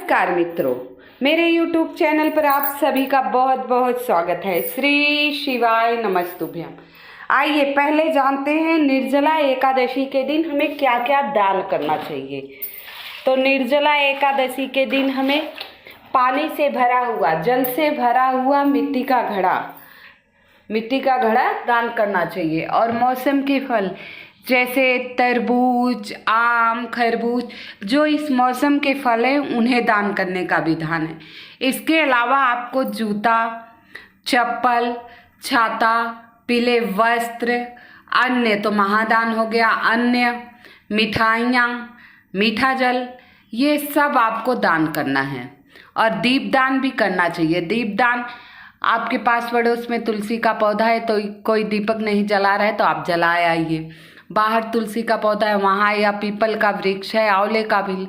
नमस्कार मित्रों, मेरे YouTube चैनल पर आप सभी का बहुत बहुत स्वागत है। श्री शिवाय नमस्तुभ्यम। आइए पहले जानते हैं निर्जला एकादशी के दिन हमें क्या क्या दान करना चाहिए। तो निर्जला एकादशी के दिन हमें पानी से भरा हुआ, जल से भरा हुआ मिट्टी का घड़ा दान करना चाहिए। और मौसम के फल जैसे तरबूज, आम, खरबूज, जो इस मौसम के फल हैं उन्हें दान करने का विधान है। इसके अलावा आपको जूता, चप्पल, छाता, पीले वस्त्र, अन्य तो महादान हो गया, अन्य मिठाइयाँ, मीठा जल, ये सब आपको दान करना है। और दीपदान भी करना चाहिए। दीपदान, आपके पास पड़ोस में तुलसी का पौधा है तो कोई दीपक नहीं जला रहा है तो आप जलाए आइए। बाहर तुलसी का पौधा है वहाँ, या पीपल का वृक्ष है, आंवले का भी,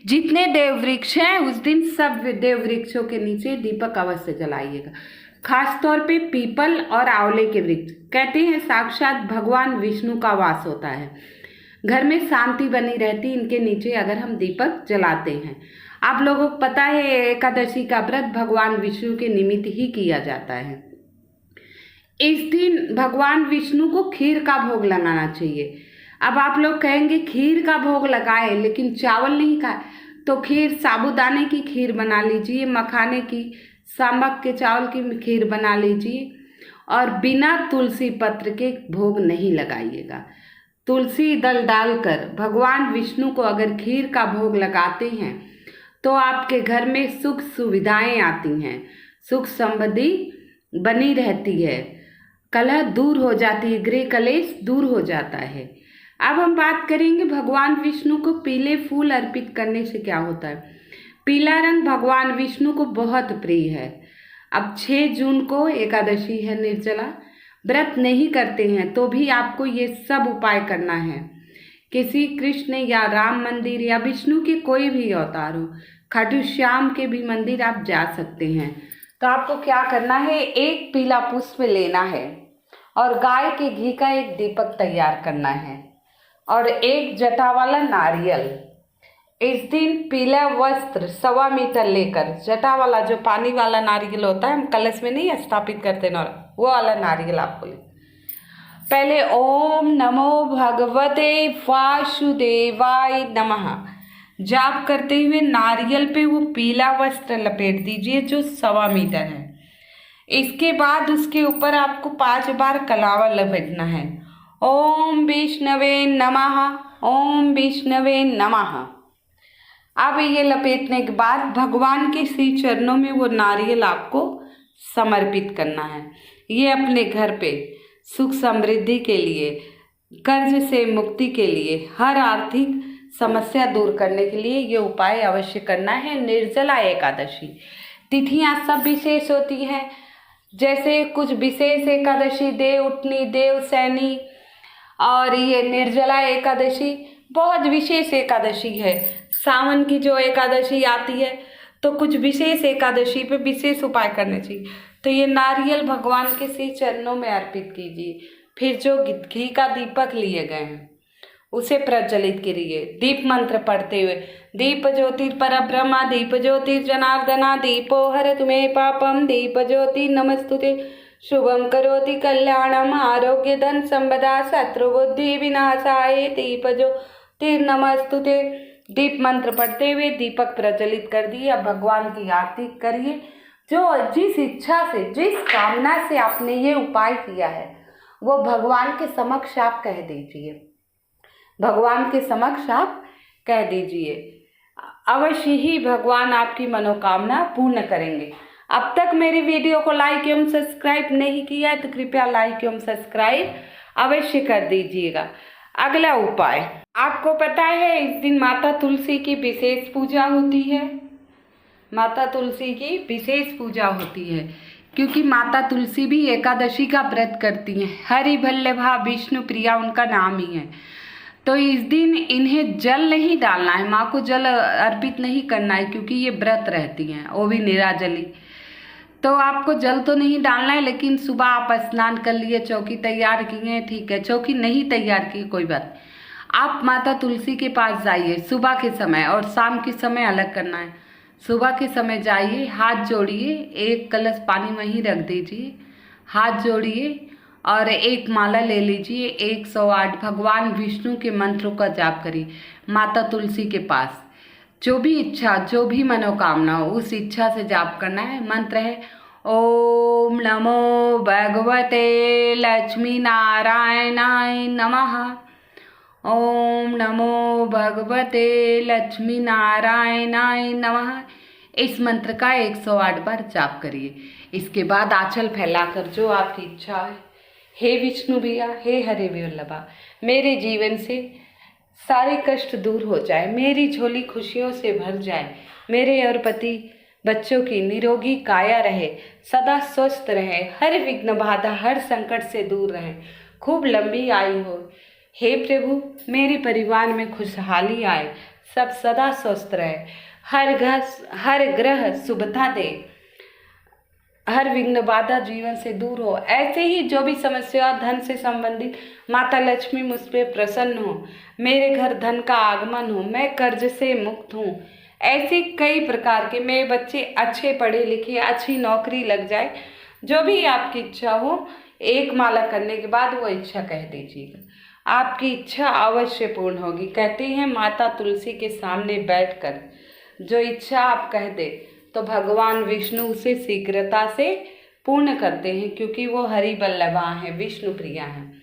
जितने देव वृक्ष हैं उस दिन सब देव वृक्षों के नीचे दीपक अवश्य जलाइएगा। खास तौर पे पीपल और आंवले के वृक्ष, कहते हैं साक्षात भगवान विष्णु का वास होता है। घर में शांति बनी रहती इनके नीचे अगर हम दीपक जलाते हैं। आप लोगों को पता है एकादशी का व्रत भगवान विष्णु के निमित्त ही किया जाता है। इस दिन भगवान विष्णु को खीर का भोग लगाना चाहिए। अब आप लोग कहेंगे खीर का भोग लगाए लेकिन चावल नहीं खाए, तो खीर साबूदाने की खीर बना लीजिए, मखाने की, सामक के चावल की खीर बना लीजिए। और बिना तुलसी पत्र के भोग नहीं लगाइएगा। तुलसी दल डालकर भगवान विष्णु को अगर खीर का भोग लगाते हैं तो आपके घर में सुख सुविधाएं आती हैं, सुख समृद्धि बनी रहती है, कलह दूर हो जाती है, गृह कलेश दूर हो जाता है। अब हम बात करेंगे भगवान विष्णु को पीले फूल अर्पित करने से क्या होता है। पीला रंग भगवान विष्णु को बहुत प्रिय है। अब 6 जून को एकादशी है, निर्जला व्रत नहीं करते हैं तो भी आपको ये सब उपाय करना है। किसी कृष्ण या राम मंदिर या विष्णु के कोई भी अवतार हो, खाटू श्याम के भी मंदिर आप जा सकते हैं। तो आपको क्या करना है, एक पीला पुष्प लेना है और गाय के घी का एक दीपक तैयार करना है और एक जटा वाला नारियल। इस दिन पीला वस्त्र 1.25 मीटर लेकर, जटा वाला जो पानी वाला नारियल होता है, हम कलश में नहीं स्थापित करते ना, वो वाला नारियल आपको ले। पहले ओम नमो भगवते वासुदेवाय नमः जाप करते हुए नारियल पे वो पीला वस्त्र लपेट दीजिए जो 1.25 मीटर है। इसके बाद उसके ऊपर आपको 5 बार कलावा लपेटना है। ओम विष्णवे नमः, ओम विष्णवे नमः। अब ये लपेटने के बाद भगवान के श्री चरणों में वो नारियल आपको समर्पित करना है। ये अपने घर पे सुख समृद्धि के लिए, कर्ज से मुक्ति के लिए, हर आर्थिक समस्या दूर करने के लिए ये उपाय अवश्य करना है। निर्जला एकादशी तिथियां सब विशेष होती हैं, जैसे कुछ विशेष एकादशी देव उठनी, देव सैनी, और ये निर्जला एकादशी बहुत विशेष एकादशी है। सावन की जो एकादशी आती है तो कुछ विशेष एकादशी पे विशेष उपाय करने चाहिए। तो ये नारियल भगवान के श्री चरणों में अर्पित कीजिए। फिर जो घी का दीपक लिए गए हैं उसे प्रज्वलित करिए दीप मंत्र पढ़ते हुए। दीप ज्योति परब्रह्मा, दीप ज्योति जनार्दना, दीपो हरतु मे पापम, दीप ज्योति नमस्तुते, शुभम करोति कल्याणम, आरोग्य धन संपदा, शत्रु बुद्धि विनाशाय, दीप ज्योति नमस्तुते। दीप मंत्र पढ़ते हुए दीपक प्रज्वलित कर दिए। अब भगवान की आरती करिए। जो जिस इच्छा से, जिस कामना से आपने ये उपाय किया है वो भगवान के समक्ष आप कह दीजिए। भगवान के समक्ष आप कह दीजिए, अवश्य ही भगवान आपकी मनोकामना पूर्ण करेंगे। अब तक मेरी वीडियो को लाइक एवं सब्सक्राइब नहीं किया है तो कृपया लाइक एवं सब्सक्राइब अवश्य कर दीजिएगा। अगला उपाय, आपको पता है इस दिन माता तुलसी की विशेष पूजा होती है। माता तुलसी की विशेष पूजा होती है क्योंकि माता तुलसी भी एकादशी का व्रत करती हैं। हरि वल्लभा विष्णु प्रिया उनका नाम ही है। तो इस दिन इन्हें जल नहीं डालना है, माँ को जल अर्पित नहीं करना है क्योंकि ये व्रत रहती हैं, वो भी निराजली। तो आपको जल तो नहीं डालना है, लेकिन सुबह आप स्नान कर लिए, चौकी तैयार किए, ठीक है। चौकी नहीं तैयार की कोई बात, आप माता तुलसी के पास जाइए सुबह के समय और शाम के समय अलग करना है। सुबह के समय जाइए, हाथ जोड़िए, एक कलश पानी वहीं रख दीजिए, हाथ जोड़िए और एक माला ले लीजिए। 108 भगवान विष्णु के मंत्रों का जाप करिए माता तुलसी के पास। जो भी इच्छा, जो भी मनोकामना हो, उस इच्छा से जाप करना है। मंत्र है ओम नमो भगवते लक्ष्मी नारायणाय नमः। ओम नमो भगवते लक्ष्मी नारायणाय नमः। इस मंत्र का 108 बार जाप करिए। इसके बाद आंचल फैलाकर जो आपकी इच्छा है, हे विष्णु भैया, हे हरे वल्लभा, मेरे जीवन से सारे कष्ट दूर हो जाए, मेरी झोली खुशियों से भर जाए, मेरे और पति बच्चों की निरोगी काया रहे, सदा स्वस्थ रहे, हर विघ्न बाधा, हर संकट से दूर रहे, खूब लंबी आयु हो। हे प्रभु, मेरे परिवार में खुशहाली आए, सब सदा स्वस्थ रहे, हर ग्रह शुभता दे, हर विघ्न बाधा जीवन से दूर हो। ऐसे ही जो भी समस्या धन से संबंधित, माता लक्ष्मी मुझ पर प्रसन्न हो, मेरे घर धन का आगमन हो, मैं कर्ज से मुक्त हूँ। ऐसे कई प्रकार के, मेरे बच्चे अच्छे पढ़े लिखे, अच्छी नौकरी लग जाए, जो भी आपकी इच्छा हो, एक माला करने के बाद वो इच्छा कह दीजिएगा, आपकी इच्छा अवश्य पूर्ण होगी। कहते हैं माता तुलसी के सामने बैठकर जो इच्छा आप कह दे तो भगवान विष्णु उसे शीघ्रता से पूर्ण करते हैं, क्योंकि वो हरि वल्लभा हैं, विष्णु प्रिया हैं।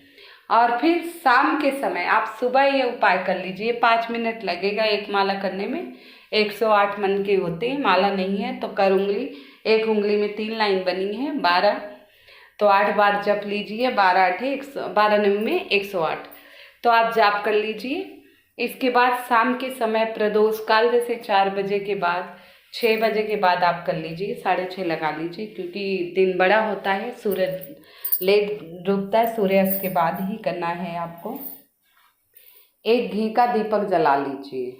और फिर शाम के समय आप सुबह ये उपाय कर लीजिए, 5 मिनट लगेगा एक माला करने में। 108 मन के होते हैं, माला नहीं है तो कर उंगली, एक उंगली में 3 लाइन बनी है, 12 तो 8 बार जप लीजिए, 12 8 12 में 108 तो आप जाप कर लीजिए। इसके बाद शाम के समय प्रदोष काल जैसे 4 बजे के बाद, 6 बजे के बाद आप कर लीजिए, 6:30 लगा लीजिए, क्योंकि दिन बड़ा होता है, सूरज लेट डूबता है, सूर्यास्त के बाद ही करना है आपको। एक घी का दीपक जला लीजिए,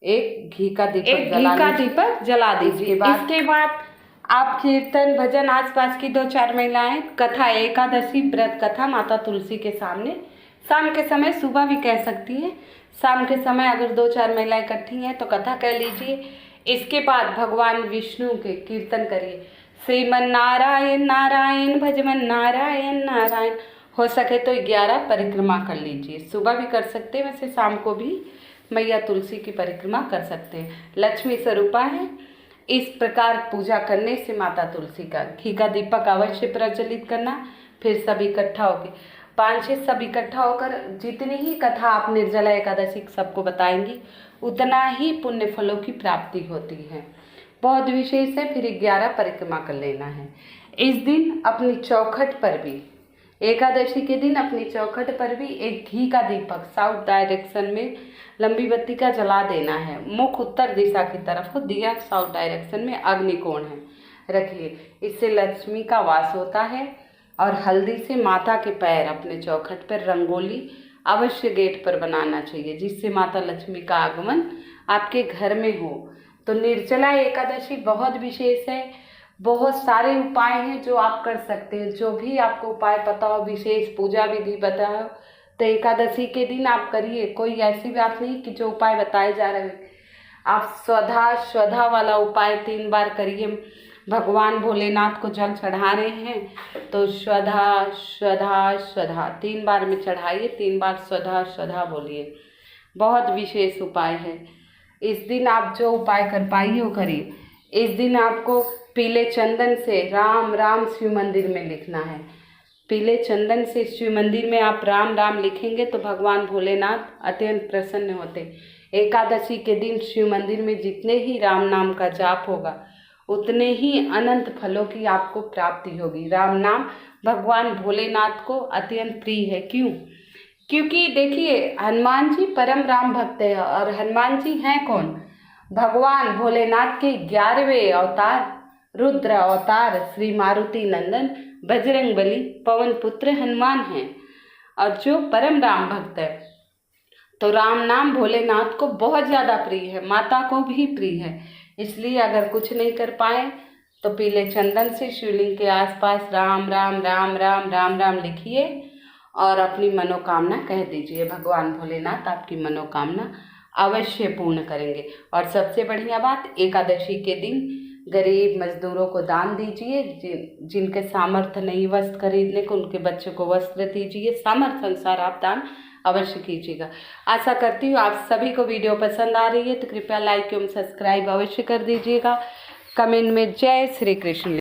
एक घी का दीपक जला दीजिए। इसके बाद आप कीर्तन भजन, आसपास की 2-4 महिलाएं कथा, एकादशी व्रत कथा माता तुलसी के सामने शाम के समय, सुबह भी कह सकती हैं, शाम के समय अगर 2-4 महिलाएं इकट्ठी हैं तो कथा कह लीजिए। इसके बाद भगवान विष्णु के कीर्तन करिए, श्रीमन नारायण नारायण भजमन नारायण नारायण। हो सके तो 11 परिक्रमा कर लीजिए, सुबह भी कर सकते हैं, वैसे शाम को भी मैया तुलसी की परिक्रमा कर सकते हैं, लक्ष्मी स्वरूपा है। इस प्रकार पूजा करने से माता तुलसी का घी का दीपक अवश्य प्रज्वलित करना। फिर सब इकट्ठा होकर 5-6 सब इकट्ठा होकर जितनी ही कथा आप निर्जला एकादशी सबको बताएंगी, उतना ही पुण्य फलों की प्राप्ति होती है, बहुत विशेष है। फिर 11 परिक्रमा कर लेना है। इस दिन अपनी चौखट पर भी, एकादशी के दिन अपनी चौखट पर भी एक घी का दीपक साउथ डायरेक्शन में लंबी बत्ती का जला देना है। मुख उत्तर दिशा की तरफ हो, दिया साउथ डायरेक्शन में अग्निकोण है, रखिए। इससे लक्ष्मी का वास होता है। और हल्दी से माता के पैर अपने चौखट पर रंगोली अवश्य गेट पर बनाना चाहिए, जिससे माता लक्ष्मी का आगमन आपके घर में हो। तो निर्जला एकादशी बहुत विशेष है, बहुत सारे उपाय हैं जो आप कर सकते हैं। जो भी आपको उपाय पता हो, विशेष पूजा विधि पता हो, तो एकादशी के दिन आप करिए। कोई ऐसी बात नहीं कि जो उपाय बताए जा रहे हैं, आप स्वधा वाला उपाय 3 बार करिए। भगवान भोलेनाथ को जल चढ़ा रहे हैं तो स्वधा स्वधा स्वधा 3 बार में चढ़ाइए, 3 बार स्वधा स्वधा बोलिए, बहुत विशेष उपाय है। इस दिन आप जो उपाय कर पाइए वो करिए। इस दिन आपको पीले चंदन से राम राम शिव मंदिर में लिखना है। पीले चंदन से शिव मंदिर में आप राम राम लिखेंगे तो भगवान भोलेनाथ अत्यंत प्रसन्न होते। एकादशी के दिन शिव मंदिर में जितने ही राम नाम का जाप होगा, उतने ही अनंत फलों की आपको प्राप्ति होगी। राम नाम भगवान भोलेनाथ को अत्यंत प्रिय है। क्यों? क्योंकि देखिए, हनुमान जी परम राम भक्त है। और हनुमान जी हैं कौन? भगवान भोलेनाथ के 11वें अवतार, रुद्र अवतार, श्री मारुति नंदन बजरंग बली पवन पुत्र हनुमान हैं, और जो परम राम भक्त है। तो राम नाम भोलेनाथ को बहुत ज़्यादा प्रिय है, माता को भी प्रिय है। इसलिए अगर कुछ नहीं कर पाए तो पीले चंदन से शिवलिंग के आसपास राम राम राम राम राम राम लिखिए और अपनी मनोकामना कह दीजिए। भगवान भोलेनाथ आपकी मनोकामना अवश्य पूर्ण करेंगे। और सबसे बढ़िया बात, एकादशी के दिन गरीब मजदूरों को दान दीजिए। जिनके सामर्थ्य नहीं वस्त्र खरीदने को, उनके बच्चों को वस्त्र दीजिए। सामर्थ्य अनुसार आप दान अवश्य कीजिएगा। आशा करती हूँ आप सभी को वीडियो पसंद आ रही है, तो कृपया लाइक एवं सब्सक्राइब अवश्य कर दीजिएगा। कमेंट में जय श्री कृष्ण